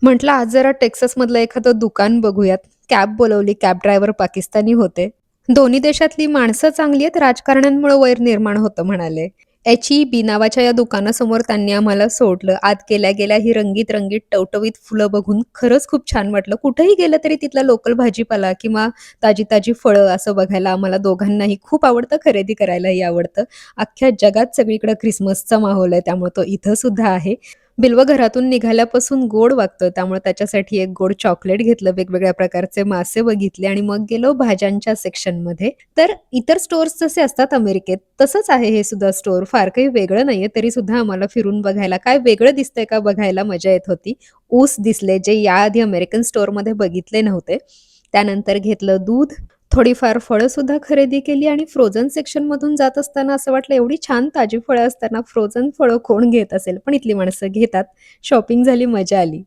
म्हटलं आज जरा टेक्सासमधलं एखादं दुकान बघूयात. कॅब बोलावली, कॅब ड्रायव्हर पाकिस्तानी होते. दोन्ही देशातली माणसं चांगली आहेत, राजकारण्यांमुळे वैर निर्माण होतं म्हणाले. HEB नावाच्या या दुकानासमोर त्यांनी आम्हाला सोडलं. आत गेल्या-गेल्या ही रंगीत-रंगीत, टवटवीत फुलं बघून खरंच खूप छान वाटलं. कुठेही गेलं तरी तिथला लोकल भाजीपाला किंवा ताजी-ताजी फळं असं बघायला आम्हाला दोघांनाही खूप आवडतं, खरेदी करायलाही आवडतं. अख्ख्या जगात सगळीकडे ख्रिसमसचा माहोल आहे, त्यामुळे तो इथं सुद्धा आहे. बिल्व घरातून निघाल्यापासून गोड वागतं, त्यामुळे त्याच्यासाठी एक गोड चॉकलेट घेतलं, वेगवेगळ्या प्रकारचे मासे बघितले आणि मग गेलो भाज्यांच्या सेक्शनमध्ये. तर इतर स्टोअर्स जसे असतात अमेरिकेत, तसंच आहे हे सुद्धा स्टोअर. फार काही वेगळं नाहीये, तरी सुद्धा आम्हाला फिरून बघायला काय वेगळं दिसतंय का बघायला मजा येत होती. ऊस दिसले, जे याआधी अमेरिकन स्टोअरमध्ये बघितले नव्हते. त्यानंतर घेतलं दूध, थोडीफार फळं सुद्धा खरेदी केली आणि फ्रोझन सेक्शनमधून जात असताना असं वाटलं एवढी छान ताजी फळं असताना फ्रोझन फळं कोण घेत असेल? पण इथली माणसं घेतात. शॉपिंग झाली, मजा आली.